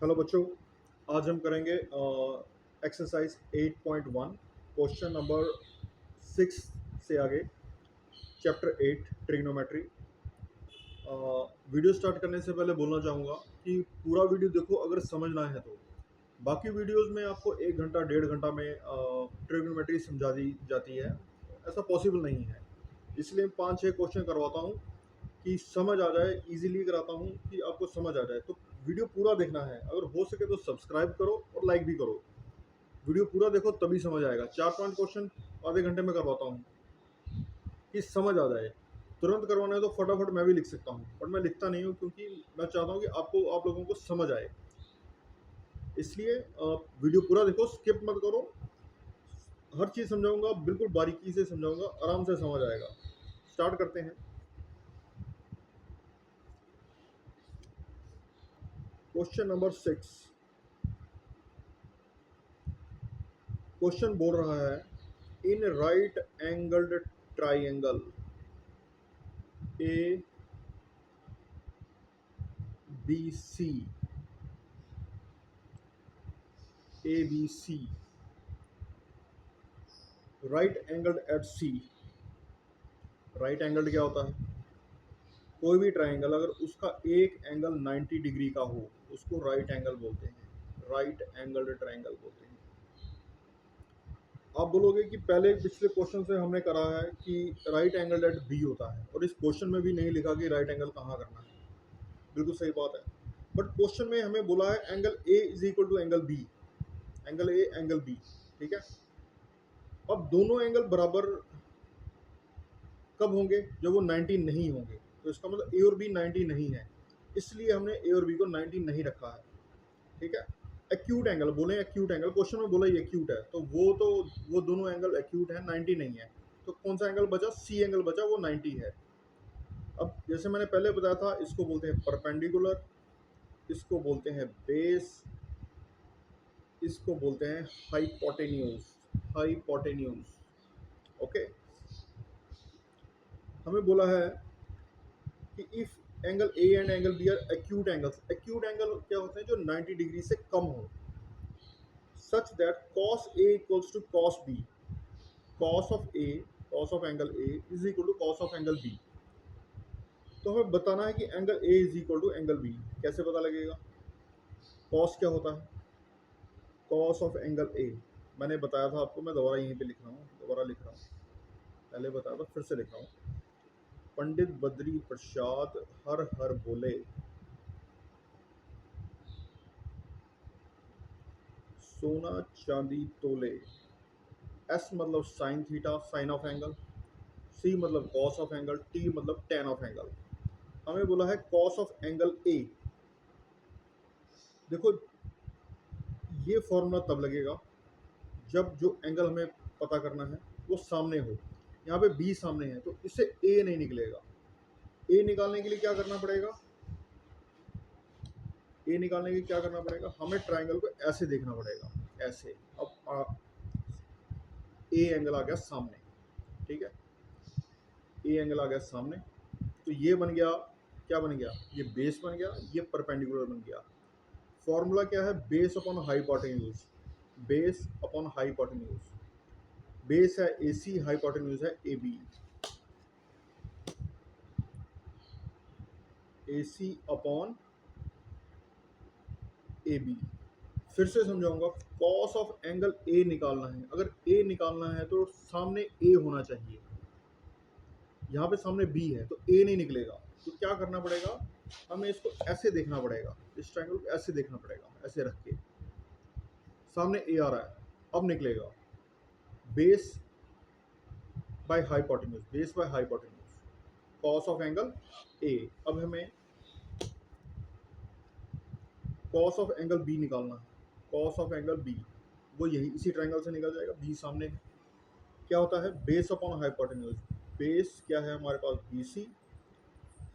Hello बच्चों। आज हम करेंगे एक्सरसाइज 8.1 क्वेश्चन नंबर 6 से आगे, चैप्टर 8 ट्रिग्नोमेट्री। वीडियो स्टार्ट करने से पहले बोलना चाहूँगा कि पूरा वीडियो देखो अगर समझना है तो। बाकी वीडियोस में आपको 1 घंटा 1.5 घंटा में ट्रिग्नोमेट्री समझा दी जाती है, ऐसा पॉसिबल नहीं है। इसलिए 5-6 क्वेश्चन करवाता हूँ कि समझ आ जाए, इजीली कराता हूँ कि आपको समझ आ जाए। तो वीडियो पूरा देखना है, अगर हो सके तो सब्सक्राइब करो और लाइक भी करो। वीडियो पूरा देखो तभी समझ आएगा। 4-5 क्वेश्चन आधे घंटे में करवाता हूँ कि समझ आ जाए। तुरंत करवाना है तो फटाफट मैं भी लिख सकता हूँ, बट मैं लिखता नहीं हूँ क्योंकि मैं चाहता हूँ कि आप लोगों को समझ आए। इसलिए वीडियो पूरा देखो, स्किप मत करो। हर चीज़ समझाऊंगा, बिल्कुल बारीकी से समझाऊंगा, आराम से समझ आएगा। स्टार्ट करते हैं। Question number 6। क्वेश्चन बोल रहा है, in right angled triangle A B C, A B C, right angled at C. Right angled क्या होता है? कोई भी ट्राइंगल अगर उसका एक एंगल 90 डिग्री का हो उसको राइट एंगल बोलते हैं, राइट एंगल्ड ट्राइंगल बोलते हैं। आप बोलोगे कि पहले पिछले क्वेश्चन से हमने करा है कि राइट एंगल एट बी होता है, और इस क्वेश्चन में भी नहीं लिखा कि राइट एंगल कहाँ करना है। बिल्कुल सही बात है, बट क्वेश्चन में हमें बोला है angle A is equal to angle B, angle A angle B. ठीक है। अब दोनों एंगल बराबर कब होंगे? जब वो 90 नहीं होंगे। तो इसका मतलब ए और बी 90 नहीं है, इसलिए हमने ए और बी को 90 नहीं रखा है। ठीक है। एक्यूट एंगल बोले, एक्यूट एंगल क्वेश्चन में बोला ही एक्यूट है, तो वो दोनों एंगल एक्यूट है, 90 नहीं है। तो कौन सा एंगल बचा? सी एंगल बचा, वो 90 है। अब जैसे मैंने पहले बताया था, इसको बोलते हैं परपेंडिकुलर, इसको बोलते हैं बेस, इसको बोलते हैं हाइपोटेन्यूज, हाइपोटेन्यूज। ओके। हमें बोला है कि if angle A and angle B are acute angles, acute angle क्या होते हैं? जो 90 डिग्री से कम हो, such that cos A equals to cos B, cos of A, cos of angle A is equal to cos of angle B। तो हमें बताना है कि angle A is equal to angle B कैसे पता लगेगा? cos क्या होता है? cos ऑफ एंगल A मैंने बताया था आपको, मैं दोबारा यहीं पे लिख रहा हूँ, दोबारा लिख रहा हूँ। पहले बताया था, फिर से लिख रहा हूँ। पंडित बद्री प्रसाद हर हर बोले, सोना चांदी तोले। एस मतलब sine theta, sine of angle. C मतलब कॉस ऑफ एंगल, टी मतलब टेन ऑफ एंगल। हमें बोला है कॉस ऑफ एंगल ए। देखो, ये फॉर्मूला तब लगेगा जब जो एंगल हमें पता करना है वो सामने हो। यहाँ पे बी सामने है तो इससे ए नहीं निकलेगा। ए निकालने के लिए क्या करना पड़ेगा? ए निकालने के लिए क्या करना पड़ेगा? हमें ट्राइंगल को ऐसे देखना पड़ेगा, ऐसे। अब ए एंगल आ गया सामने। ठीक है। ए एंगल आ गया सामने, तो ये बन गया, क्या बन गया? ये बेस बन गया, ये परपेंडिकुलर बन गया। फॉर्मूला क्या है? Base upon hypotenuse, base upon hypotenuse. Base है ए सी, हाइपोटेन्यूज है A B. A C upon A B. फिर से समझाऊंगा, कॉस ऑफ एंगल ए निकालना है, अगर ए निकालना है तो सामने ए होना चाहिए। यहाँ पे सामने बी है तो ए नहीं निकलेगा, तो क्या करना पड़ेगा? हमें इसको ऐसे देखना पड़ेगा, इस ट्रायंगल को ऐसे देखना पड़ेगा, ऐसे रख के। सामने ए आ रहा है, अब निकलेगा base by hypotenuse, base by hypotenuse, cos of angle ए। अब हमें कॉस ऑफ एंगल बी निकालना है, कॉस ऑफ एंगल बी, वो यही इसी ट्रायंगल से निकल जाएगा, बी सामने है। क्या होता है? Base upon hypotenuse. बेस क्या है हमारे पास? B C.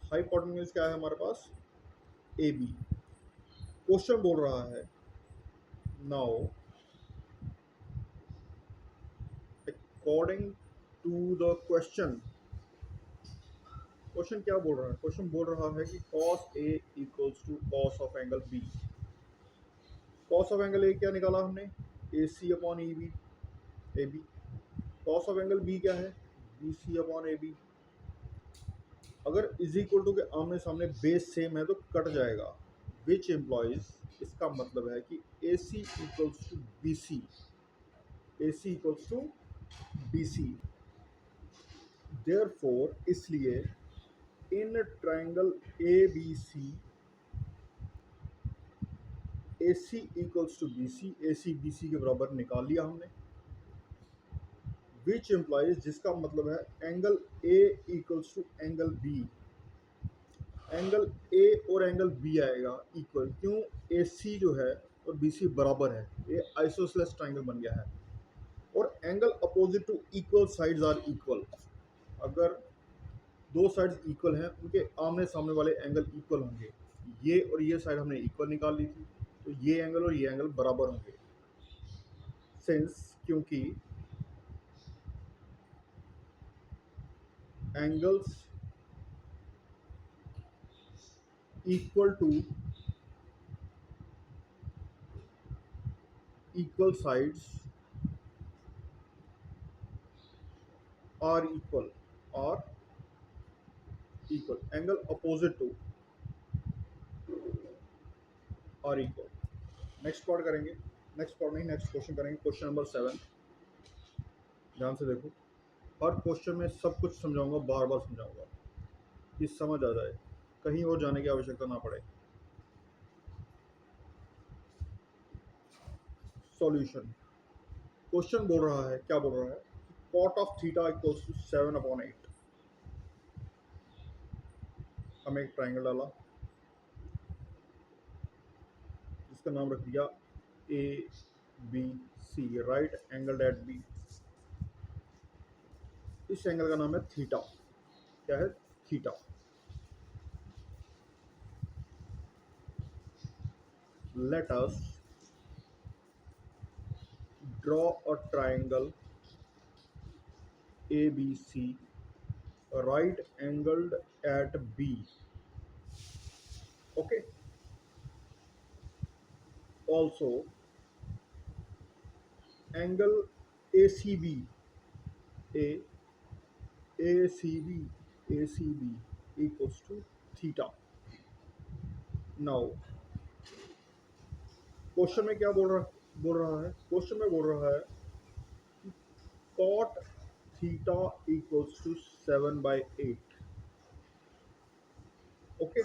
हाइपोटेन्यूज क्या है हमारे पास? A B. क्वेश्चन बोल रहा है, now according to the question, question क्या बोल रहा है? क्वेश्चन बोल रहा है कि cos A equals to cos of angle B। Cos of angle A क्या निकाला हमने, A C upon E B, A B. Cos of angle B क्या है, B C upon A B. अगर इज इक्वल टू के आमने सामने base same है तो कट जाएगा, विच एम्प्लॉइज, इसका मतलब है कि A C equals to B C, A C equals to B C. Therefore इसलिए in triangle A B C, A C equals to B C, A C B C के बराबर निकाल लिया हमने। विच एम्प्लॉइज, जिसका मतलब है angle A equals to angle B, angle A और एंगल बी आएगा इक्वल, क्यों, ए सी जो है और बी सी बराबर है, ये आइसोसेलेस ट्राइंगल बन गया है। और angle opposite to equal sides are equal, अगर दो साइड्स इक्वल हैं उनके आमने सामने वाले एंगल इक्वल होंगे। ये और ये साइड हमने इक्वल निकाल ली थी, तो ये एंगल और ये एंगल बराबर होंगे। सिंस, क्योंकि angles equal to equal sides are equal, are equal, angle opposite to are equal. Next part करेंगे, नेक्स्ट पार्ट नहीं, नेक्स्ट क्वेश्चन करेंगे, क्वेश्चन नंबर 7। ध्यान से देखो, हर क्वेश्चन में सब कुछ समझाऊंगा, बार बार समझाऊंगा कि समझ आ जाए, कहीं और जाने की आवश्यकता ना पड़े। सॉल्यूशन, क्वेश्चन बोल रहा है, क्या बोल रहा है, cot of theta equals to 7/8। हमें एक ट्राइंगल डाला जिसका नाम रख दिया A B C, right angle at B. इस एंगल का नाम है थीटा, क्या है, theta. Let us draw a triangle A B C right angled at B. Okay. Also, angle ACB, ACB equals to theta. Now, question में क्या बोल रहा है, क्वेश्चन में बोल रहा है cot theta equals to 7/8. Okay.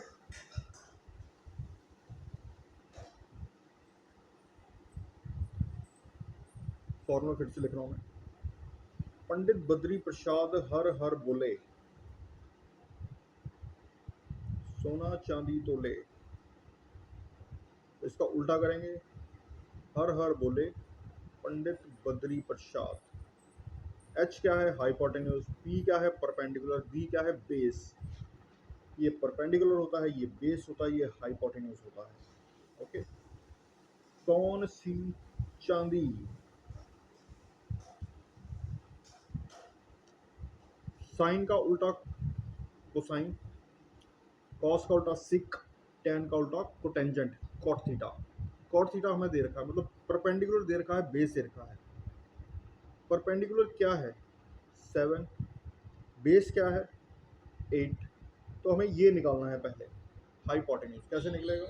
Formula फिर से लिख रहा हूं मैं, पंडित बद्री प्रसाद हर हर बोले, सोना चांदी तोले। इसका उल्टा करेंगे, हर हर बोले पंडित बद्री प्रसाद। एच क्या है, हाइपोटेन्यूज, पी क्या है, परपेंडिकुलर, बी क्या है, बेस। ये परपेंडिकुलर होता है, ये बेस होता है, ये हाइपोटेन्यूज होता है। ओके। कौन सी चांदी, साइन का उल्टा कोसाइन, कॉस का उल्टा सिक, टेन का उल्टा cotangent, cot theta. Cot theta हमें दे रखा है, मतलब परपेंडिकुलर दे रखा है, बेस दे रखा है। परपेंडिकुलर क्या है, 7, बेस क्या है, 8। तो हमें ये निकालना है पहले, हाइपोटेन्यूज। कैसे निकलेगा,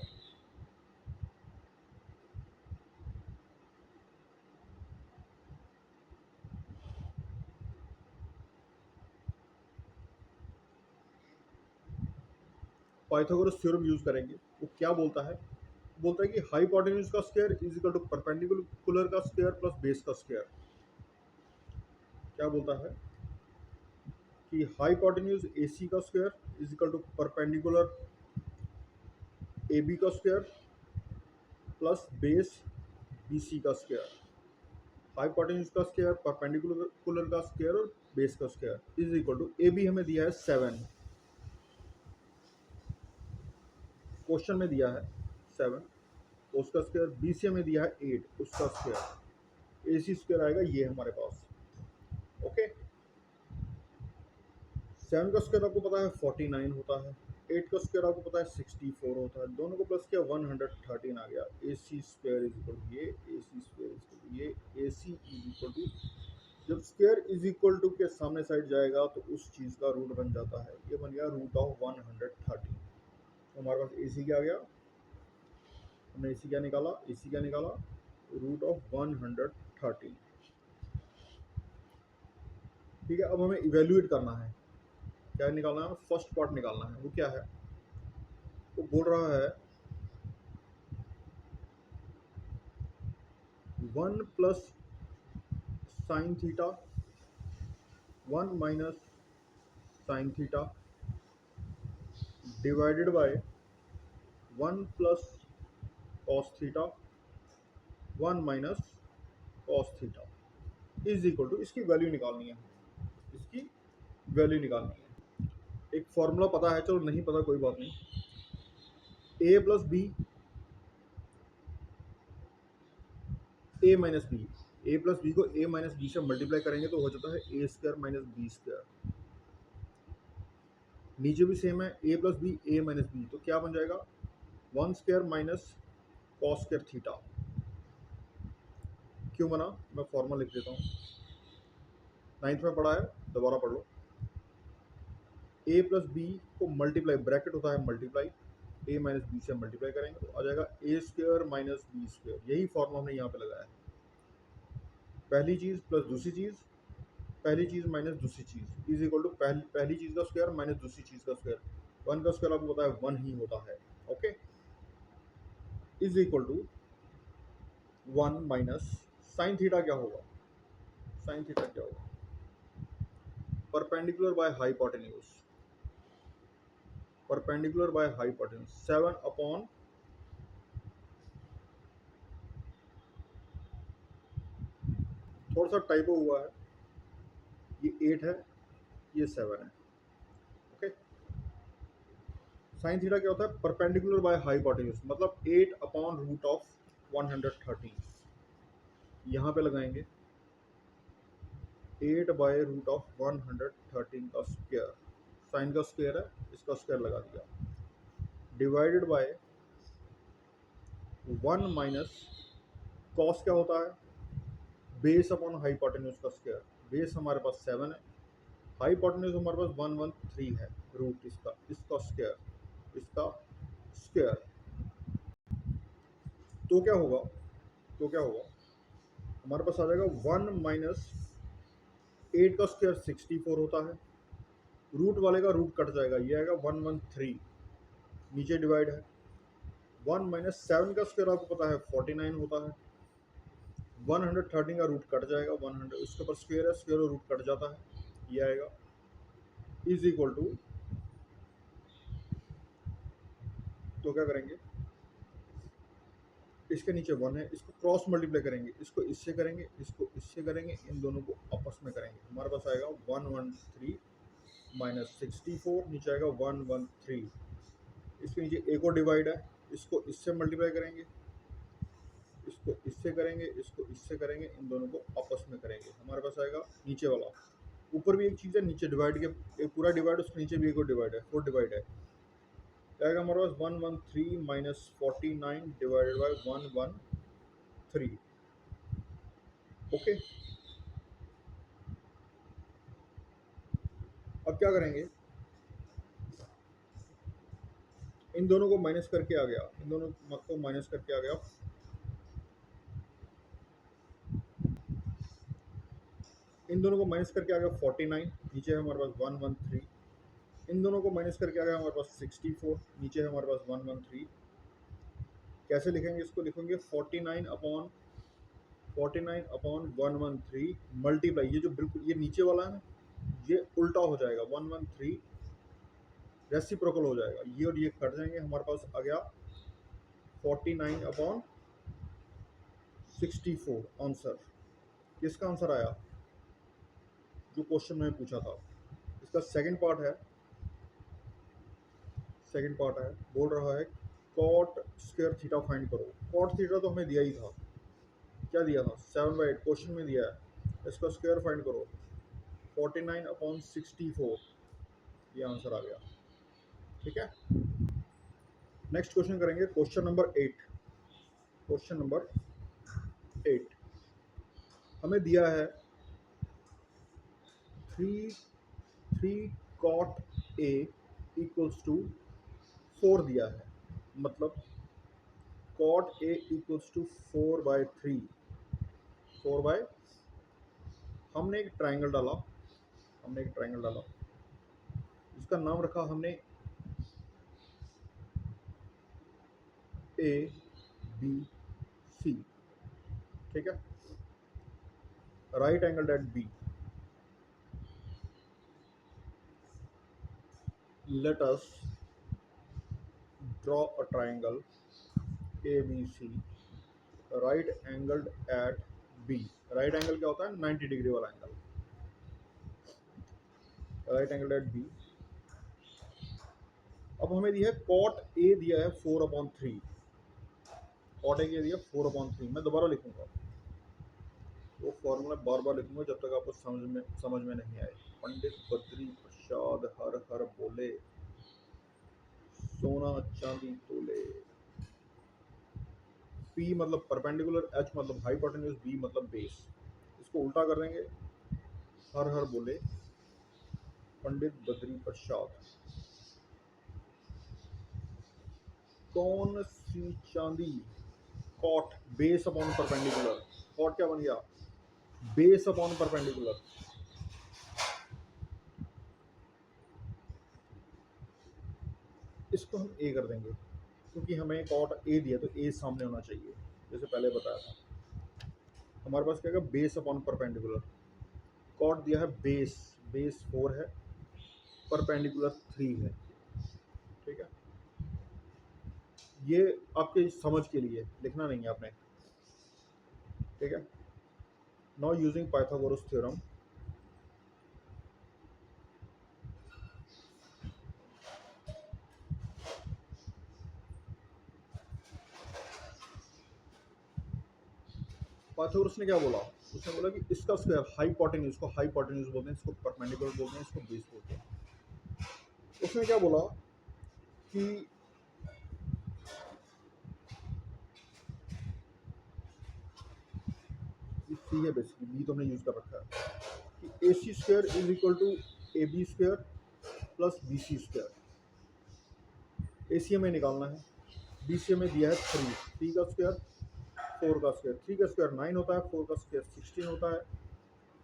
पाइथागोरस थ्योरम यूज करेंगे। वो क्या बोलता है, बोलता है कि हाइपोटेन्यूज का square is equal to perpendicular का स्क्वायर प्लस बेस का स्क्वायर। क्या बोलता है कि हाइपोटेन्यूज ए सी का square is equal to perpendicular A B का square plus base B C का स्क्वायर। हाइपोटेन्यूज का स्क्वायर, परपेंडिकुलर का स्क्वायर और बेस का square is equal to, A B हमें दिया है 7, क्वेश्चन में दिया है 7, उसका स्क्वायर, बी सी हमें दिया है 8, उसका स्क्वायर, ए सी स्क्वायर आएगा ये हमारे पास। ओके। 7 का स्क्वायर आपको पता है 49 होता है, 8 का स्क्वायर आपको पता है 64 होता है, दोनों को प्लस किया 113 आ गया। ए C square is equal to ये, ए C square is equal to ये, ए सी इज इक्वल टू, जब स्क्वायर इज इक्वल टू के सामने साइड जाएगा तो उस चीज़ का रूट बन जाता है, ये बन गया रूट ऑफ 113। तो हमारे पास ए सी क्या आ गया, हमने ए सी क्या निकाला, ए सी क्या निकाला, रूट ऑफ 113। ठीक है, अब हमें इवेल्युएट करना है, क्या निकालना है, फर्स्ट पार्ट निकालना है। वो क्या है, वो बोल रहा है 1 plus sine theta 1 minus sine theta divided by 1 plus cos theta 1 minus cos theta is equal to, इसकी वैल्यू निकालनी है, इसकी वैल्यू निकालनी है। एक फॉर्मूला पता है, चलो नहीं पता कोई बात नहीं, ए प्लस बी, ए माइनस बी, ए प्लस बी को ए माइनस बी से मल्टीप्लाई करेंगे तो हो जाता है ए स्क्वायर माइनस बी स्क्वायर। नीचे भी सेम है, ए प्लस बी, ए माइनस बी, तो क्या बन जाएगा 1 square minus cos square theta. क्यों बना, मैं फॉर्मूला लिख देता हूँ, 9th में पढ़ा है, दोबारा पढ़ लो। ए प्लस बी को मल्टीप्लाई, ब्रैकेट होता है मल्टीप्लाई, ए माइनस बी से मल्टीप्लाई करेंगे तो आ जाएगा ए स्क्वायर माइनस बी स्क्वायर। यही फॉर्मूला हमने यहाँ पे लगाया है, पहली चीज़ प्लस दूसरी चीज़, पहली चीज़ माइनस दूसरी चीज़ इज इक्वल टू पहली चीज़ का स्क्वायर माइनस दूसरी चीज़ का स्क्वायर। 1 का स्क्वायर आपको पता है 1 ही होता है, okay, is equal to 1 minus sine theta क्या होगा, साइन थीटा क्या होगा, perpendicular by hypotenuse, perpendicular by hypotenuse 7 upon, थोड़ा सा टाइपो हुआ है, ये 8 है, ये 7 है, ओके। साइन थीटा क्या होता है, परपेंडिकुलर बाय हाइपोटेन्यूज, मतलब 8 अपॉन रूट ऑफ 113, यहाँ पे लगाएंगे 8 बाय रूट ऑफ 113 का स्क्वायर, साइन का स्क्वायर है, इसका स्क्वायर लगा दिया, डिवाइडेड बाय 1 माइनस कॉस क्या होता है, बेस अपॉन हाइपोटेन्यूज का स्क्वायर, बेस हमारे पास 7 है, हाइपोटेन्यूज हमारे पास 113 है, रूट इसका, इसका स्क्वायर, इसका स्क्वायर। तो क्या होगा, तो क्या होगा, हमारे पास आ जाएगा 1 माइनस 8 का स्क्वायर 64 होता है, रूट वाले का रूट कट जाएगा, ये आएगा 113, नीचे डिवाइड है, 1 माइनस 7 का स्क्वायर आपको पता है 49 होता है, 113 का रूट कट जाएगा, 100 इसके ऊपर स्क्वायर है, स्क्वायर और रूट कट जाता है, ये आएगा इज इक्वल टू, तो क्या करेंगे, इसके नीचे 1 है, इसको क्रॉस मल्टीप्लाई करेंगे, इसको इससे करेंगे, इसको इससे करेंगे, इन दोनों को आपस में करेंगे, हमारे पास आएगा 113 माइनस 64, नीचे आएगा 113, इसके नीचे एक और डिवाइड है, इसको इससे मल्टीप्लाई करेंगे, इसको इससे करेंगे, इसको इससे करेंगे, इन दोनों को आपस में करेंगे, हमारे पास आएगा नीचे वाला, ऊपर भी एक चीज़ है, नीचे डिवाइड के एक पूरा डिवाइड, उसके नीचे भी एक और डिवाइड है, 4 डिवाइड है, क्या आएगा हमारे पास 113 माइनस 49 डिवाइडेड बाय 113, ओके। अब क्या करेंगे, इन दोनों को माइनस करके आ गया, इन दोनों को माइनस करके आ गया, इन दोनों को माइनस करके आ गया 49, नीचे है हमारे पास 113, इन दोनों को माइनस करके आ गया हमारे पास 64, नीचे है हमारे पास 113, कैसे लिखेंगे इसको, लिखेंगे 49 अपॉन 113 ये जो बिल्कुल ये नीचे वाला है ना, ये उल्टा हो जाएगा, 113 रेसिप्रोकल हो जाएगा, ये और ये कट जाएंगे, हमारे पास आ गया 49 अपॉन 64 आंसर। किसका आंसर आया, जो क्वेश्चन में पूछा था। इसका सेकंड पार्ट है, बोल रहा है कॉट स्क्वायर थीटा फाइंड करो। कॉट थीटा तो हमें दिया ही था, क्या दिया था 7/8 क्वेश्चन में दिया है, इसका स्क्वायर फाइंड करो 49 अपॉन 64, ये आंसर आ गया। ठीक है। नेक्स्ट क्वेश्चन करेंगे, क्वेश्चन नंबर 8। क्वेश्चन नंबर 8 हमें दिया है three three cot A equals to 4 दिया है, मतलब कॉट ए इक्वल्स टू 4/3। 4 हमने एक ट्राइंगल डाला, इसका नाम रखा हमने ए बी सी, ठीक है। Right angle at B, let us draw a triangle ABC right angled at B। Right angle क्या होता है? 90 डिग्री वाला angle. Right angle at B. अब हमें दिया है कॉट ए दिया है 4/3। कॉट ए दिया 4/3। मैं दोबारा लिखूंगा, वो फॉर्मूला बार बार लिखूंगा जब तक आपको समझ में नहीं आए। पंडित बद्री प्रसाद हर हर बोले, सोना चांदी तोले। P मतलब परपेंडिकुलर, H मतलब हाइपोटेन्यूज, B मतलब बेस। इसको उल्टा कर देंगे, हर हर बोले पंडित बद्री प्रसाद। कौन सी चांदी? Cot base upon perpendicular. Cot क्या बन गया? Base upon perpendicular. इसको हम ए कर देंगे, क्योंकि हमें कॉट ए दिया तो ए सामने होना चाहिए, जैसे पहले बताया था। हमारे पास क्या है? Base upon perpendicular. कॉट दिया है बेस, बेस 4 है, परपेंडिकुलर 3 है, ठीक है। ये आपके समझ के लिए, लिखना नहीं है आपने, ठीक है। Now using Pythagoras theorem, Pythagoras ने क्या बोला? उसने बोला कि इसका स्क्वायर हाइपोटेन्यूज को हाइपोटेन्यूज बोलते हैं, इसको परपेंडिकुलर बोलते हैं, इसको बेस बोलते हैं। उसने क्या बोला कि सी है बेसिकली, बी तो हमने यूज कर रखा है, कि A C square is equal to A B square plus B C square. A C हमें निकालना है, बी सी हमें दिया है 3 का स्क्वायर 4 का स्क्वायर। 3 का स्क्वायर 9 होता है, 4 का स्क्वायर 16 होता है।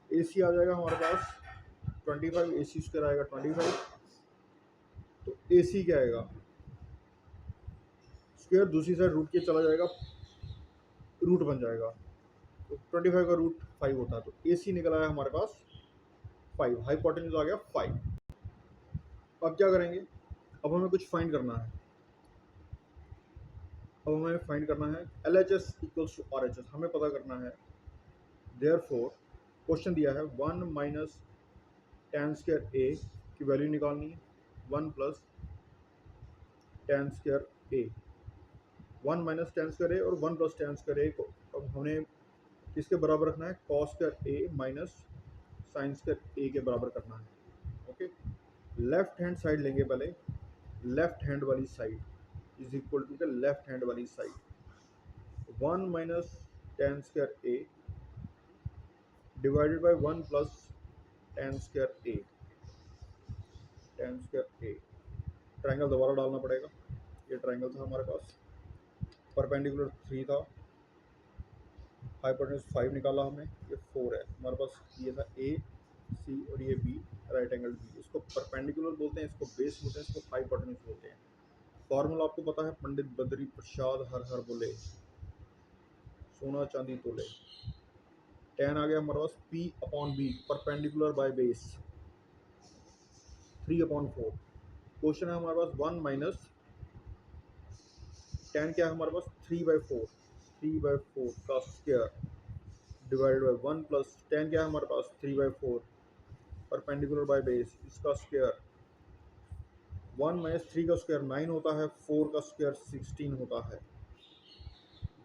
ए सी आ जाएगा हमारे पास 25, ए सी स्क्वायर आएगा 25। तो ए सी क्या आएगा? स्क्वायर दूसरी साइड रूट के चला जाएगा, रूट बन जाएगा, तो 25 का रूट 5 होता है, तो ए सी निकल आया हमारे पास 5। हाइपोटेन्यूज आ गया 5। अब क्या करेंगे? अब हमें कुछ फाइंड करना है। अब हमें फाइंड करना है L H S equals to R H S, हमें पता करना है। देयरफॉर क्वेश्चन दिया है 1 माइनस tan स्क्वायर ए की वैल्यू निकालनी है, 1 प्लस tan स्क्वायर ए। 1 माइनस tan स्क्वायर ए और 1 प्लस tan स्क्वायर ए को अब हमें किसके बराबर रखना है? cos square A minus sine square ए के बराबर करना है, ओके। लेफ्ट हैंड साइड लेंगे पहले, लेफ्ट हैंड वाली side is equal to the left hand वाली side 1 minus tan square A divided by 1 plus tan square A. tan square A, triangle दोबारा डालना पड़ेगा। ये ट्राइंगल था हमारे पास, परपेंडिकुलर 3 था, हाइपोटेन्यूज 5 निकाला हमने, ये 4 है हमारे पास। ये था ए सी और ये बी, राइट एंगल बी। इसको परपेंडिकुलर बोलते हैं, इसको बेस बोलते हैं, इसको हाइपोटेन्यूज बोलते हैं। फॉर्मूला आपको पता है, पंडित बद्री प्रसाद हर हर बोले, सोना चांदी तोले। tan आ गया हमारे पास P अपॉन बी, परपेंडिकुलर बाय बेस 3/4। क्वेश्चन है हमारे पास 1 माइनस tan क्या है हमारे पास? 3/4, 3/4 का square divided by 1 plus tan क्या है हमारे पास? 3/4 परपेंडिकुलर बाय बेस, इसका स्क्वायर। 1 माइनस 3 का स्क्वायर 9 होता है, 4 का स्क्वायर 16 होता है।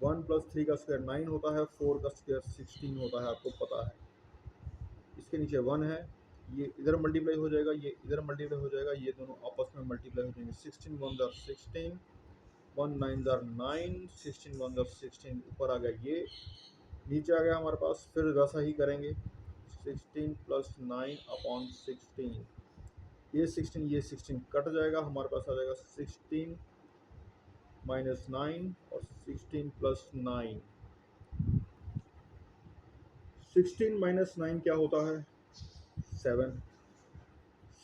1 प्लस 3 का स्क्वायर 9 होता है, 4 का स्क्वायर 16 होता है, आपको पता है। इसके नीचे 1 है, ये इधर मल्टीप्लाई हो जाएगा, ये इधर मल्टीप्लाई हो जाएगा, ये दोनों आपस में मल्टीप्लाई हो जाएंगे। 16 one jar 16, 1 9 jar 9, 16 one jar 16, ऊपर आ गया ये, नीचे आ गया हमारे पास, फिर वैसा ही करेंगे 16 प्लस 9 अपॉन 16, ये 16 ये 16 कट जाएगा, हमारे पास आ जाएगा 16 माइनस 9 और 16 प्लस 9। 16 माइनस 9 क्या होता है? 7।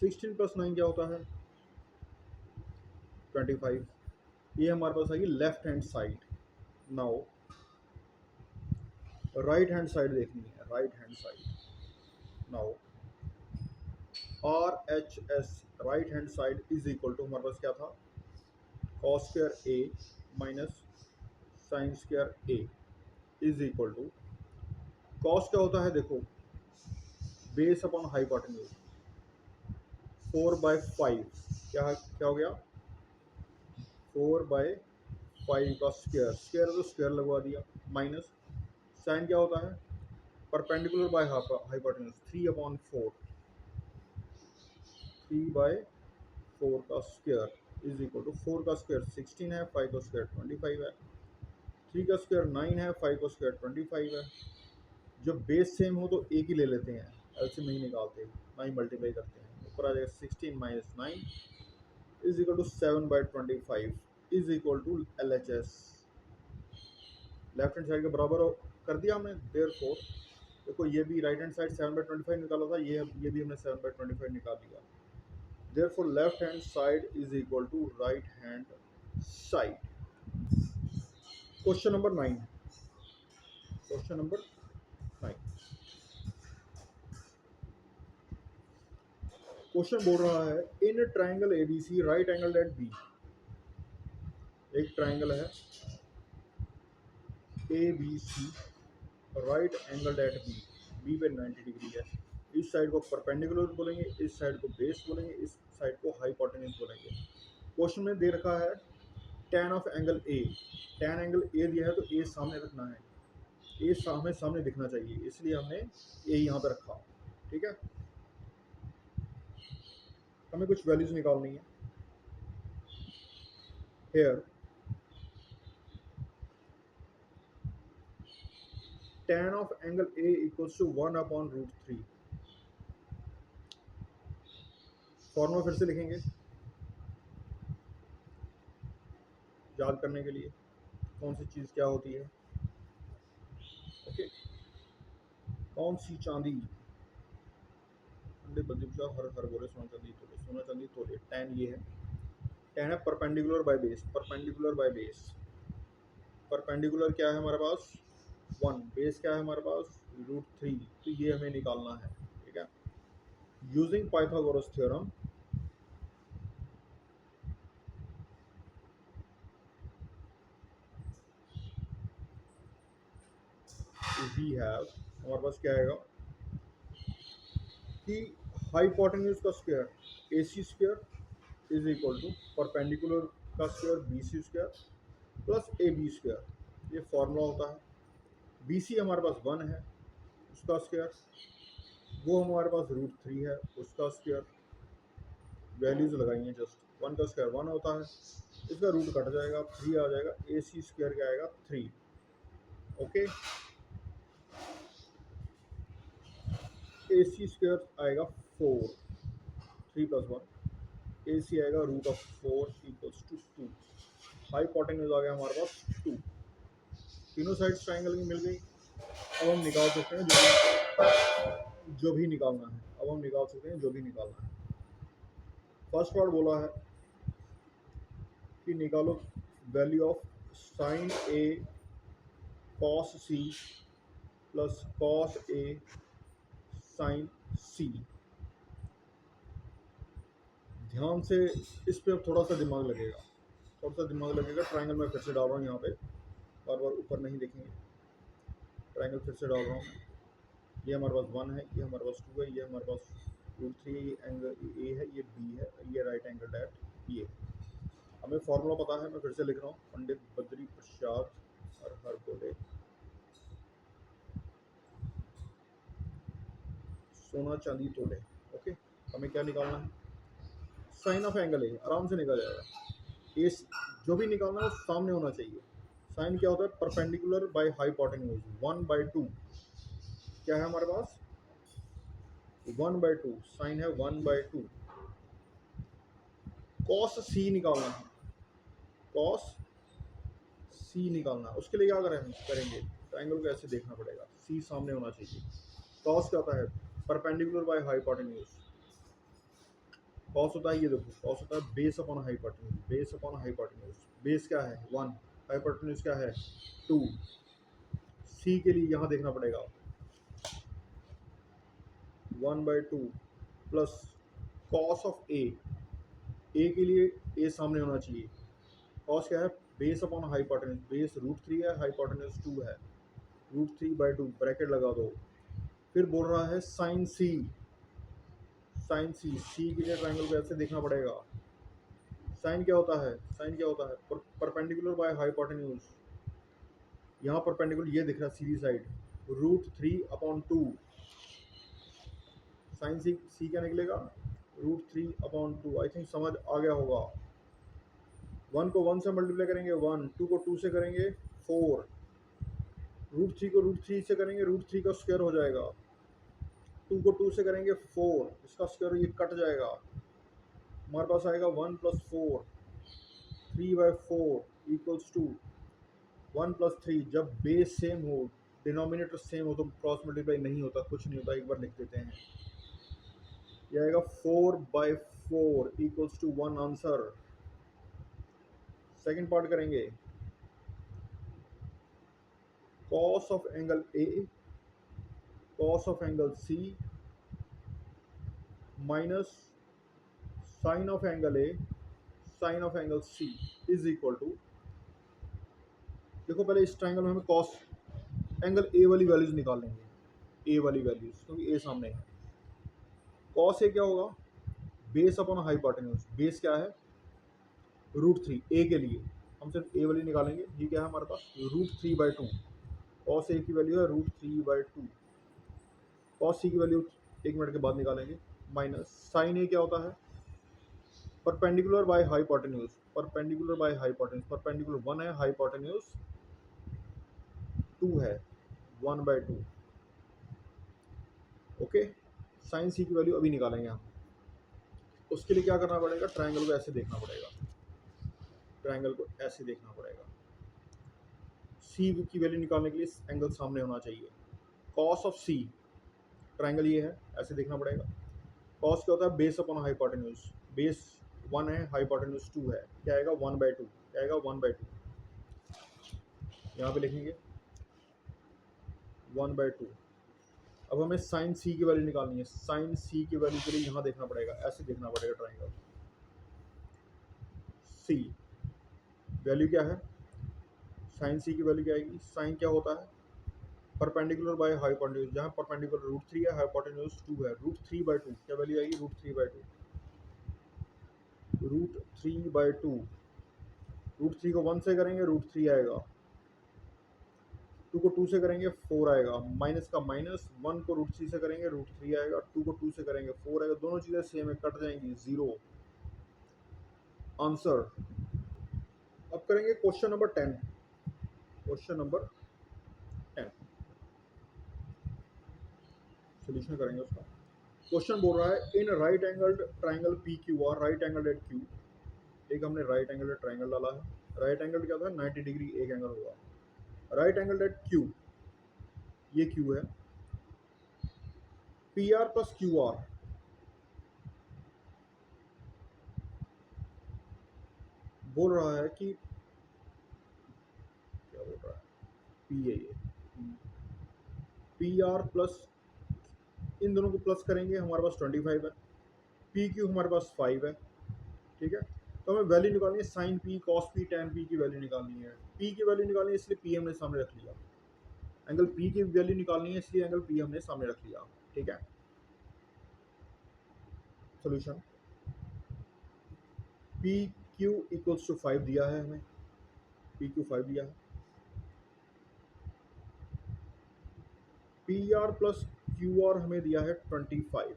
16 प्लस 9 क्या होता है? 25। ये हमारे पास आएगी left hand side. Now right hand side देखनी है, right hand side. Now R H S right hand side is equal to, हमारे पास क्या था? Cos square A minus sine square A is equal to, cos क्या होता है देखो, बेस अपॉन हाइपोटेन्यूज, 4/5, क्या हो गया? 4/5 का स्क्वायर, स्क्वायर तो स्क्वायर लगवा दिया, माइनस साइन क्या होता है? परपेंडिकुलर बाय हाइपोटेन्यूज, 3/4, 3/4 का स्क्वायर इज इक्वल टू, 4 का स्क्वायर 16 है, 5 का स्क्वायर 25 है, 3 का स्क्वायर 9 है, 5 का स्क्वायर 25 है। जब बेस सेम हो तो एक ही ले लेते हैं, एलसीएम नहीं निकालते, ना ही मल्टीप्लाई करते हैं। ऊपर आ जाएगा 16 minus 9 is equal to 7/25 is equal to LHS, left hand side के बराबर कर दिया हमने। देयरफॉर देखो, ये भी राइट हैंड साइड 7/25 निकाला था, ये भी हमने 7/25 निकाल लिया। Therefore left hand side is equal to right hand side. Question number 9, question number 9, question बोल रहा है in triangle ABC right angle at B. एक ट्राइंगल है ABC right angle at B, B पे 90 डिग्री है। इस साइड को perpendicular बोलेंगे, इस साइड को बेस बोलेंगे, इस साइड को हाइपोटेन्यूज बोलेंगे। क्वेश्चन में दे रखा है tan of angle A, tan angle A दिया है तो ए सामने रखना है, ए हमें सामने दिखना चाहिए, इसलिए हमने ए यहाँ पे रखा। ठीक है, हमें कुछ वैल्यूज निकालनी है। Here tan of angle A equals to 1/√3। Formula फिर से लिखेंगे याद करने के लिए, कौन सी चीज़ क्या होती है। ओके, कौन सी चांदी, अंडे बद्दी हर हर बोले, सोना चांदी तोले, सोना चांदी तोले। tan ये है, tan है perpendicular by base, perpendicular by base. Perpendicular क्या है हमारे पास? 1, बेस क्या है हमारे पास? √3, तो ये हमें निकालना है। ठीक है, using Pythagoras theorem we have, हमारे पास क्या आएगा कि हाइपोटेन्यूज का square AC square is equal to perpendicular का square BC square plus AB square, ये फॉर्मूला होता है। BC हमारे पास 1 है, उसका स्क्वायर, वो हमारे पास √3 है, उसका स्क्वायर, वैल्यूज लगाएंगे जस्ट। 1 का स्क्वायर 1 होता है, इसका रूट कट जाएगा, 3 आ जाएगा, AC स्क्वायर क्या आएगा? 3। ओके, AC स्क्वायर आएगा 4, 3 प्लस 1, AC आएगा √4 इक्वल्स टू 2। हाइपोटेन्यूज आ गया हमारे पास 2। तीनों साइड्स ट्राइंगल की मिल गई। अब हम निकाल सकते हैं जो भी निकालना है, अब हम निकाल सकते हैं जो भी निकालना है। फर्स्ट पार्ट बोला है कि निकालो value of sine A cos C plus cos A sine C। ध्यान से इस पे थोड़ा सा दिमाग लगेगा, थोड़ा सा दिमाग लगेगा। ट्राइंगल मैं फिर से डाल रहा हूँ यहाँ पे, बार बार ऊपर नहीं देखेंगे। ट्राइंगल फिर से डाल रहा हूँ, ये हमारे पास 1 है, ये हमारे पास 2 है, ये हमारे पास √3, एंगल A है, ये B है, ये राइट एंगल एट ये। हमें फॉर्मूला पता है, मैं फिर से लिख रहा हूँ। पंडित बद्री प्रसाद हर हर बोले, सोना चांदी तोले। हमें क्या निकालना है, साइन ऑफ एंगल ए, आराम से निकल जाएगा। ए जो भी निकालना है वो सामने होना चाहिए। साइन क्या होता है, परपेंडिकुलर बाय हाइपोटेन्यूज, 1/2। क्या है हमारे पास, 1/2, साइन है 1/2। कॉस सी निकालना है, कॉस सी निकालना है। उसके लिए क्या करेंगे, ट्रायंगल को ऐसे देखना पड़ेगा, सी सामने होना चाहिए। कॉस क्या होता है, परपेंडिकुलर बाय हाइपोटेन्यूज। कॉस होता है, ये देखो, कॉस होता है base upon hypotenuse, base upon hypotenuse. Base क्या है 1, हाइपोटेन्यूज क्या है 2। सी के लिए यहाँ देखना पड़ेगा 1/2 प्लस कॉस ऑफ ए के लिए ए सामने होना चाहिए। कॉस क्या है, बेस अपॉन हाइपोटेन्यूज, बेस √3 है, हाइपोटेन्यूज 2 है, √3/2 ब्रैकेट लगा दो। फिर बोल रहा है साइन सी, साइन सी, सी के लिए ट्रायंगल को ऐसे देखना पड़ेगा। साइन क्या होता है, साइन क्या होता है, परपेंडिकुलर बाय हाइपोटेन्यूज। यहाँ परपेंडिकुलर ये दिख रहा है सीधी साइड, √3/2। साइन सी क्या निकलेगा, √3/2। आई थिंक समझ आ गया होगा। 1 को 1 से मल्टीप्लाई करेंगे 1, 2 को 2 से करेंगे 4, √3 को √3 से करेंगे √3 का स्क्वायर हो जाएगा, 2 को 2 से करेंगे 4, इसका स्क्वायर ये कट जाएगा, हमारे पास आएगा 1 + 4, 3/4 इक्वल्स टू 1 + 3। जब बेस सेम हो, डिनोमिनेटर सेम हो तो क्रॉस मल्टीप्लाई नहीं होता, कुछ नहीं होता, एक बार लिख देते हैं। ये आएगा 4/4 equals to 1 answer. Second part करेंगे, cos of angle A, cos of angle C minus sine of angle A, sine of angle C is equal to, देखो पहले इस ट्रायंगल में हमें कॉस एंगल ए वाली वैल्यूज निकाल लेंगे, ए वाली वैल्यूज, क्योंकि ए सामने है। कॉस ए क्या होगा, बेस अपॉन हाइपोटेन्यूज, बेस क्या है √3, ए के लिए हम सिर्फ ए वाली निकालेंगे। ये क्या है हमारे पास, √3/2। कॉस ए की वैल्यू है √3/2। कॉस सी की वैल्यू 1 मिनट के बाद निकालेंगे। माइनस साइन ए क्या होता है, perpendicular by hypotenuse, perpendicular by hypotenuse, perpendicular 1 है, हाइपोटेन्यूज 2 है, 1/2। ओके, साइन सी की वैल्यू अभी निकालेंगे हम। उसके लिए क्या करना पड़ेगा, ट्रायंगल को ऐसे देखना पड़ेगा, ट्रायंगल को ऐसे देखना पड़ेगा। सी की वैल्यू निकालने के लिए एंगल सामने होना चाहिए। कॉस ऑफ सी, ट्रायंगल ये है, ऐसे देखना पड़ेगा। कॉस क्या होता है, बेस अपॉन हाइपोटेन्यूज, बेस 1 है, हाइपोटेन्यूज 2 है, क्या आएगा 1/2, क्या आएगा 1/2। यहाँ पे लिखेंगे 1/2। अब हमें साइन सी की वैल्यू निकालनी है। साइन सी की वैल्यू के लिए यहाँ देखना पड़ेगा, ऐसे देखना पड़ेगा ट्रायंगल। सी वैल्यू क्या है, साइन सी की वैल्यू क्या आएगी, साइन क्या होता है, परपेंडिकुलर बाय हाइपोटेन्यूज, जहाँ परपेंडिकुलर √3 है, हाइपोटेन्यूज 2 है, √3/2 क्या वैल्यू आएगी, √3/2, √3/2। √3 को 1 से करेंगे √3 आएगा, 2 को 2 से करेंगे 4 आएगा, माइनस का माइनस, 1 को √3 से करेंगे √3 आएगा, 2 को 2 से करेंगे 4 आएगा, दोनों चीज़ें सेम है, कट जाएंगी, 0 आंसर। अब करेंगे question number 10, question number 10 solution करेंगे उसका। क्वेश्चन बोल रहा है in right angled triangle P Q R, right angle at Q. एक हमने राइट एंगल ट्राइंगल डाला है, राइट एंगल क्या था 90 डिग्री एक एंगल होगा। राइट एंगल एट क्यू, ये क्यू है, P R plus Q are, बोल रहा है कि, क्या बोल रहा है, पी है ये, पी आर प्लस, इन दोनों को प्लस करेंगे हमारे पास 25 है, पी क्यू हमारे पास 5 है, ठीक है। तो हमें वैल्यू निकालनी है sine P, cos P, tan P की वैल्यू निकालनी है। पी की वैल्यू निकालनी है इसलिए पी हमने सामने रख लिया, एंगल पी की वैल्यू निकालनी है इसलिए एंगल पी हमने सामने रख लिया, ठीक है। Solution, P Q equals to 5 दिया है हमें, पी क्यू 5 दिया है, P R plus Q R हमें दिया है 25,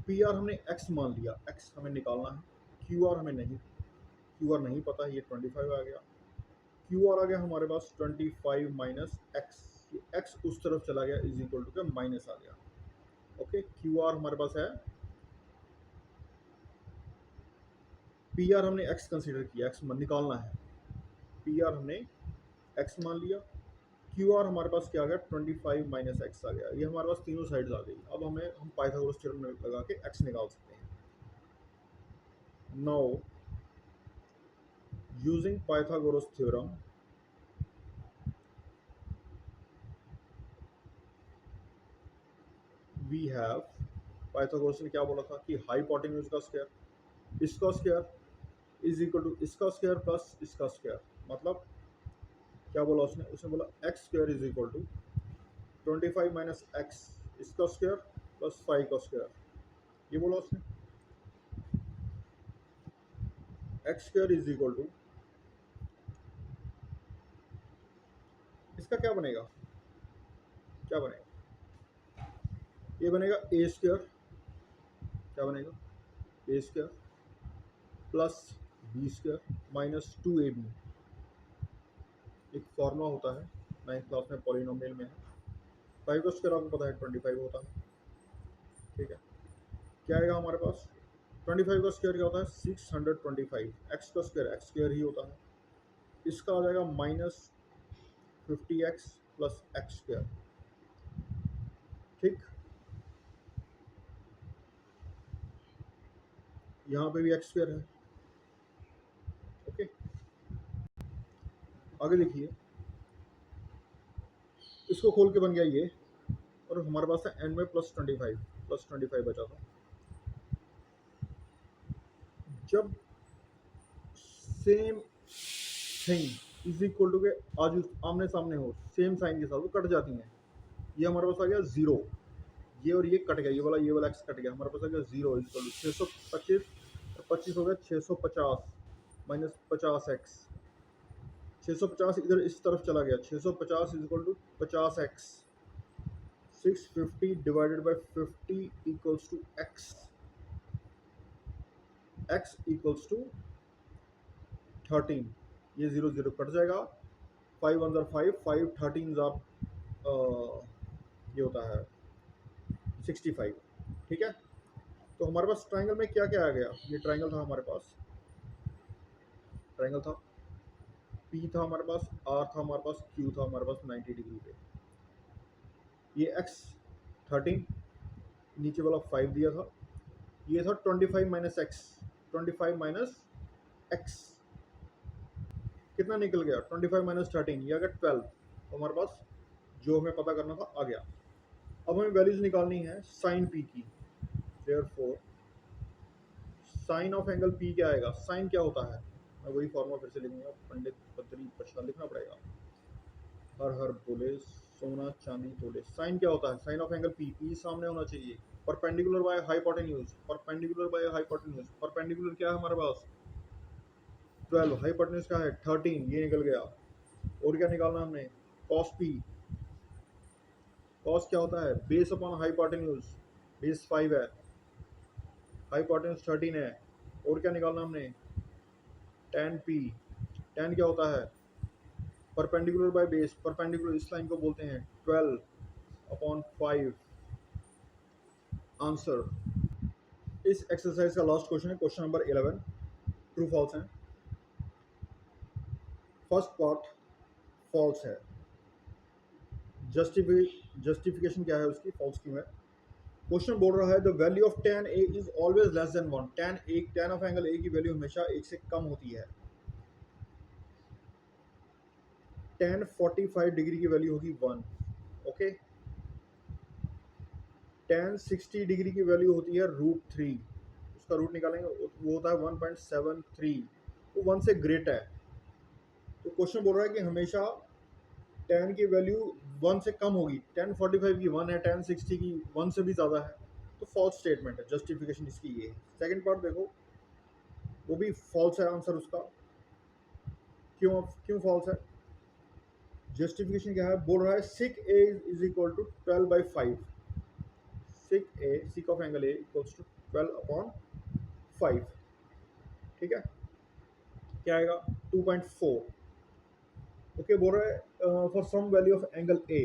पी आर हमने एक्स मान लिया, एक्स हमें निकालना है, क्यू आर हमें नहीं, क्यू आर नहीं पता, ये 25 आ गया, क्यू आर आ गया हमारे पास 25 माइनस एक्स, एक्स उस तरफ चला गया इज इक्वल टू क्या माइनस आ गया। ओके, क्यू आर हमारे पास है, पी आर हमने एक्स कंसिडर किया, एक्स निकालना है, पी आर हमने एक्स मान लिया, क्यू आर हमारे पास क्या आ गया 25 माइनस एक्स आ गया, ये हमारे पास तीनों साइड्स आ गई। अब हम पाइथागोरस थ्योरम लगा के एक्स निकाल सकते हैं। Now using Pythagoras theorem we have, Pythagoras ने क्या बोला था कि हाइपोटेन्यूज का स्क्वायर, इसका स्क्वायर इज इक्वल टू इसका स्क्वायर प्लस इसका स्क्वायर, मतलब क्या बोला उसने, उसने बोला x square is equal to 25 minus x इसका स्क्वायर प्लस 5 का स्क्वायर, ये बोला उसने। X square is equal to, इसका क्या बनेगा, क्या बनेगा, ये बनेगा ए स्क्वायर, क्या बनेगा A square plus B square minus 2ab, एक फॉर्मूला होता है 9th क्लास में पॉलिनोमियल में है, 5 का स्क्वायर आपको पता है 25 होता है, ठीक है। क्या आएगा हमारे पास, 25 का स्क्वायर क्या होता है 625, एक्स का स्क्वायर ही होता है, इसका आ जाएगा minus 50x plus x square, ठीक। यहाँ पे भी एक्स स्क्वायर है। ओके, आगे देखिए, इसको खोल के बन गया ये, और हमारे पास है एंड में प्लस 25 बचा था। जब same thing is equal to के आज आमने सामने हो, सेम साइन के साथ वो कट जाती हैं, ये हमारे पास आ गया जीरो, ये और ये कट गया, ये वाला एक्स कट गया, हमारे पास आ गया जीरो इज इक्वल टू 625, और 25 हो गया 650 माइनस 50x, 650 इधर इस तरफ चला गया, 650 is equal to 50x, 650 divided by 50 equals to x, x equals to 13, ये 0 0 कट जाएगा, 5 1 जार 5, 5 13 जार ये होता है 65, ठीक है। तो हमारे पास ट्राइंगल में क्या क्या आ गया, ये ट्राइंगल था हमारे पास, ट्राइंगल था, P था हमारे पास, R था हमारे पास, Q था हमारे पास 90 डिग्री पे, ये x 13, नीचे वाला 5 दिया था, ये था 25 माइनस एक्स, 25 माइनस एक्स कितना निकल गया 25 माइनस 13, ये आ गया 12, तो हमारे पास जो हमें पता करना था आ गया। अब हमें वैल्यूज निकालनी है साइन पी की, therefore sign of angle P क्या आएगा, साइन क्या होता है, मैं वही फॉर्मूला फिर से लिखूंगा, पंडित पत्री प्रश्न लिखना पड़ेगा, हर हर बोले सोना चांदी तोले, साइन क्या होता है, sine of angle P, P सामने होना चाहिए, perpendicular by hypotenuse, perpendicular by hypotenuse, perpendicular क्या है हमारे पास 12, हाइपोटेन्यूज क्या है 13, ये निकल गया। और क्या निकालना हमने, कॉस पी, कॉस क्या होता है बेस अपॉन हाइपोटेन्यूज, बेस 5 है, हाइपोटेन्यूज 13 है, और क्या निकालना हमने tan पी, tan क्या होता है परपेंडिकुलर बाय बेस, परपेंडिकुलर इस लाइन को बोलते हैं 12 अपॉन 5, आंसर। इस एक्सरसाइज का लास्ट क्वेश्चन है क्वेश्चन नंबर 11, ट्रू फॉल्स है, फर्स्ट पार्ट फॉल्स है, जस्टिफिकेशन क्या है उसकी, फॉल्स क्यों है। क्वेश्चन बोल रहा है the value of tan a is always less than 1, tan of angle a की वैल्यू हमेशा 1 से कम होती है, tan 45 डिग्री की वैल्यू होगी 1, ओके, tan 60 डिग्री की वैल्यू होती है √3, उसका रूट निकालेंगे वो होता है 1.73, वो 1 से ग्रेट है, तो क्वेश्चन बोल रहा है कि हमेशा tan की वैल्यू 1 से कम होगी, tan 45 की 1 है, tan 60 की 1 से भी ज़्यादा है, तो फॉल्स स्टेटमेंट है, जस्टिफिकेशन इसकी ये है। सेकंड पार्ट देखो, वो भी फॉल्स है आंसर उसका, क्यों क्यों फॉल्स है, जस्टिफिकेशन क्या है, बोल रहा है sec A is equal to 12/5, sec of angle A equals to 12/5, ठीक है, क्या आएगा 2.4। ओके, बोल रहा है for some value of angle A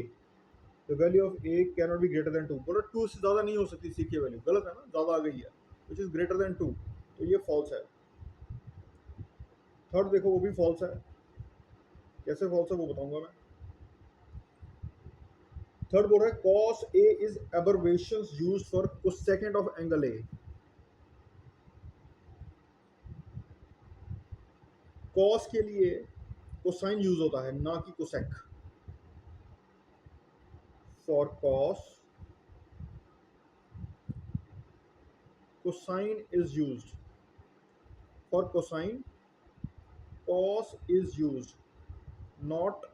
the value of A can not be greater than 2। बोल रहा है 2 से ज़्यादा नहीं हो सकती सी की वैल्यू, गलत है ना, ज़्यादा आ गई है, विच इज़ ग्रेटर देन 2, तो ये फॉल्स है। थर्ड देखो वो भी फॉल्स है, कैसे फॉल्स है वो बताऊंगा मैं। थर्ड बोल रहा है cos A is abbreviations used for cosecant of angle A. cos के लिए कोसाइन यूज होता है, ना कि cosec. For cos cosine is used, for cosine cos is used, not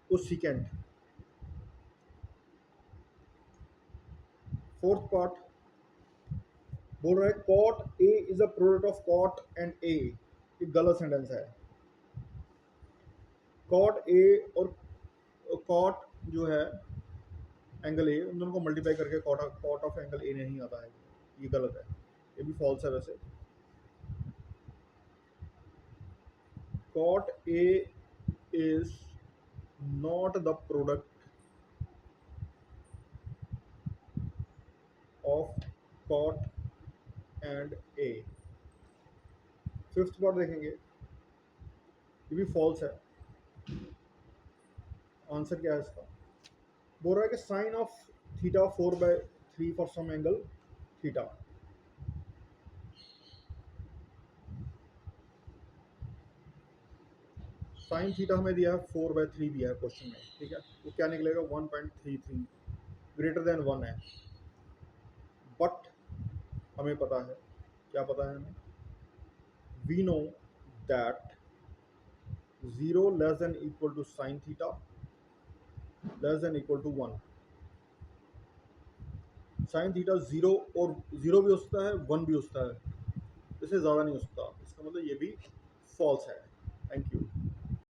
cosecant। Fourth part बोल रहा है cot A is a product of cot and A, ये गलत सेंटेंस है। cot A और cot जो है एंगल ए, उन दोनों को मल्टीप्लाई करके कॉट ऑफ एंगल ए नहीं आता है, ये गलत है, ये भी फॉल्स है वैसे। cot A is not the product of cot and A। Fifth part देखेंगे, ये भी फॉल्स है। आंसर क्या है इसका, बोल रहा है कि sine of theta 4/3 for some angle theta. Sine theta हमें दिया है 4/3 दिया है क्वेश्चन में, ठीक है, वो क्या निकलेगा 1.33, ग्रेटर देन 1 है। बट हमें पता है, क्या पता है हमें, we know that 0 less than equal to sine theta less than equal to 1। Sine theta 0 और 0 भी हो सकता है, 1 भी हो सकता है, इससे ज़्यादा नहीं हो सकता, इसका मतलब ये भी फॉल्स है। Thank you.